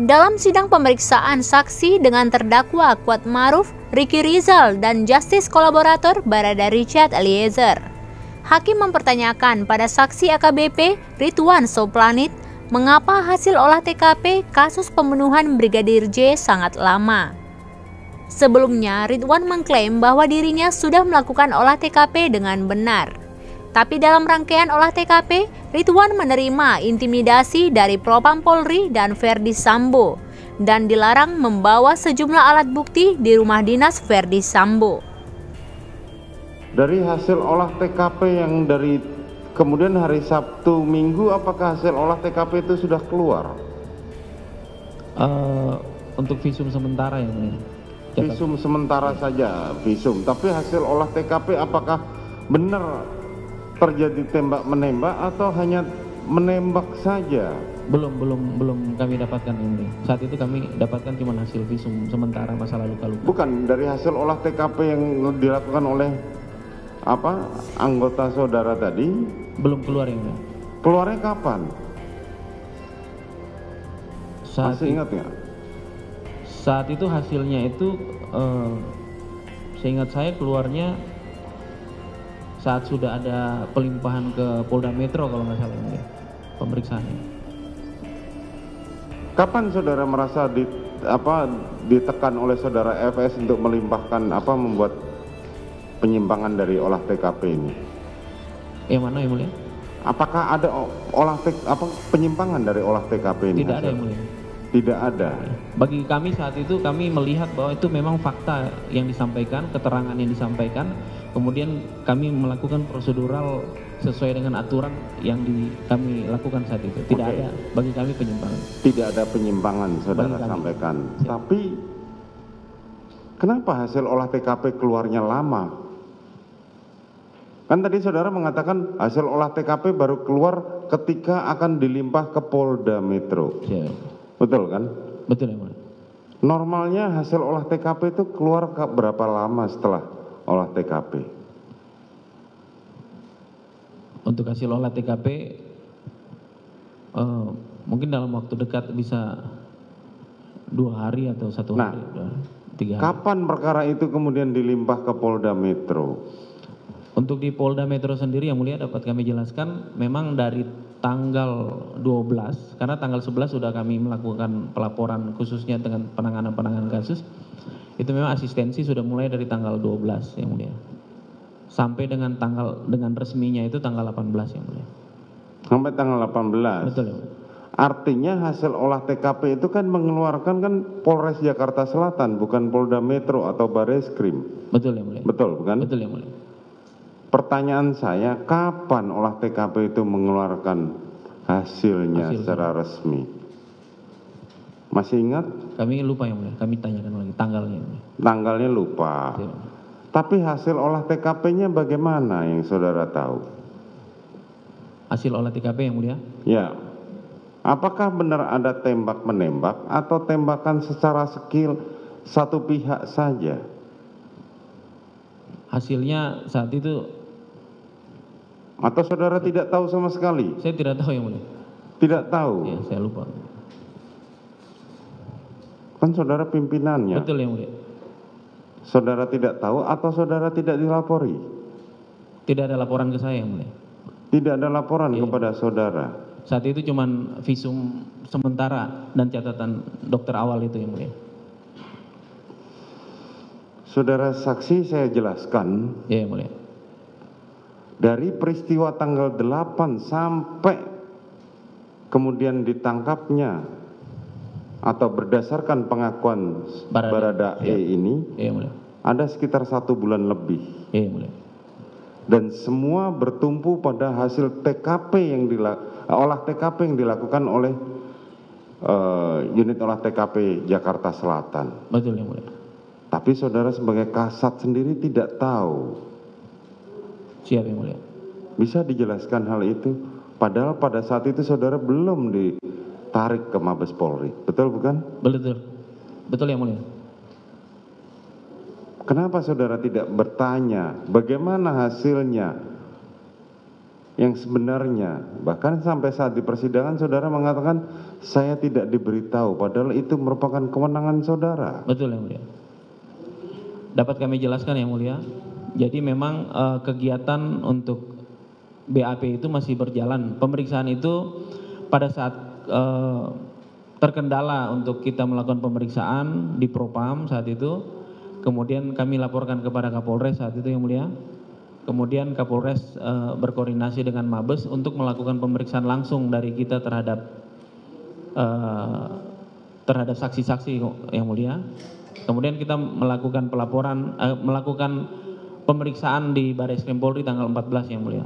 Dalam sidang pemeriksaan saksi dengan terdakwa Kuat Maruf, Ricky Rizal, dan justice kolaborator Barada Richard Eliezer, hakim mempertanyakan pada saksi AKBP Ridwan Soplanit mengapa hasil olah TKP kasus pembunuhan Brigadir J sangat lama. Sebelumnya, Ridwan mengklaim bahwa dirinya sudah melakukan olah TKP dengan benar. Tapi dalam rangkaian olah TKP, Ridwan menerima intimidasi dari Propam Polri dan Verdi Sambo dan dilarang membawa sejumlah alat bukti di rumah dinas Verdi Sambo. Dari hasil olah TKP yang dari kemudian hari Sabtu Minggu, apakah hasil olah TKP itu sudah keluar? Untuk visum sementara yang ini. Visum sementara saja, visum. Tapi hasil olah TKP apakah benar terjadi tembak menembak atau hanya menembak saja? Belum kami dapatkan ini. Saat itu kami dapatkan cuma hasil visum sementara masalah luka-luka. Bukan dari hasil olah TKP yang dilakukan oleh anggota saudara tadi? Belum keluar yang ini. Keluarnya kapan? Masih ingat nggak? Saat itu hasilnya itu seingat saya keluarnya saat sudah ada pelimpahan ke Polda Metro kalau nggak salah ini pemeriksaannya. Kapan saudara merasa ditekan oleh saudara FS untuk melimpahkan membuat penyimpangan dari olah TKP ini? Yang mana yang mulia? Apakah ada penyimpangan dari olah TKP ini? Tidak ada yang mulia. Tidak ada. Bagi kami saat itu kami melihat bahwa itu memang fakta yang disampaikan, keterangan yang disampaikan. Kemudian kami melakukan prosedural sesuai dengan aturan yang kami lakukan saat itu. Tidak ada bagi kami penyimpangan. Tidak ada penyimpangan saudara sampaikan. Tapi kenapa hasil olah TKP keluarnya lama? Kan tadi saudara mengatakan hasil olah TKP baru keluar ketika akan dilimpah ke Polda Metro. Ya. Betul kan? Betul ya, Mas. Normalnya hasil olah TKP itu keluar berapa lama setelah olah TKP? Untuk hasil olah TKP mungkin dalam waktu dekat bisa 2 hari atau 1 hari, 3 hari. Kapan perkara itu kemudian dilimpah ke Polda Metro? Untuk di Polda Metro sendiri yang mulia dapat kami jelaskan memang dari tanggal 12 karena tanggal 11 sudah kami melakukan pelaporan khususnya dengan penanganan kasus. Itu memang asistensi sudah mulai dari tanggal 12 yang mulia. Sampai dengan resminya itu tanggal 18 yang mulia. Sampai tanggal 18. Betul ya. Artinya hasil olah TKP itu kan mengeluarkan kan Polres Jakarta Selatan, bukan Polda Metro atau Bareskrim. Betul ya mulia. Betul bukan? Betul ya mulia. Pertanyaan saya, kapan olah TKP itu mengeluarkan hasilnya secara resmi? Masih ingat? Kami lupa yang mulia, kami tanyakan lagi tanggalnya. Tanggalnya lupa. Betul. Tapi hasil olah TKP-nya bagaimana yang saudara tahu? Hasil olah TKP yang mulia? Ya. Apakah benar ada tembak menembak atau tembakan secara skill satu pihak saja? Hasilnya saat itu atau saudara tidak tahu sama sekali? Saya tidak tahu yang mulia. Tidak tahu? Ya, saya lupa. Kan saudara pimpinannya. Betul yang mulia. Saudara tidak tahu atau saudara tidak dilapori? Tidak ada laporan ke saya yang mulia. Tidak ada laporan kepada saudara? Saat itu cuman visum sementara dan catatan dokter awal itu yang mulia. Saudara saksi saya jelaskan. Ya yang mulia. Dari peristiwa tanggal 8 sampai kemudian ditangkapnya atau berdasarkan pengakuan Barada E ini ada sekitar 1 bulan lebih. Dan semua bertumpu pada hasil TKP olah TKP yang dilakukan oleh unit olah TKP Jakarta Selatan. Betul yang mulia. Tapi saudara sebagai kasat sendiri tidak tahu. Siap yang mulia. Bisa dijelaskan hal itu? Padahal pada saat itu saudara belum ditarik ke Mabes Polri. Betul bukan? Betul. Betul yang mulia. Kenapa saudara tidak bertanya bagaimana hasilnya yang sebenarnya. Bahkan sampai saat di persidangan saudara mengatakan saya tidak diberitahu, padahal itu merupakan kewenangan saudara. Betul yang mulia. Dapat kami jelaskan yang mulia. Jadi memang kegiatan untuk BAP itu masih berjalan. Pemeriksaan itu pada saat terkendala untuk kita melakukan pemeriksaan di Propam saat itu, kemudian kami laporkan kepada Kapolres saat itu yang mulia. Kemudian Kapolres berkoordinasi dengan Mabes untuk melakukan pemeriksaan langsung dari kita terhadap saksi-saksi yang mulia. Kemudian kita melakukan pelaporan, melakukan pemeriksaan di Baris Krim Polri tanggal 14 yang mulia.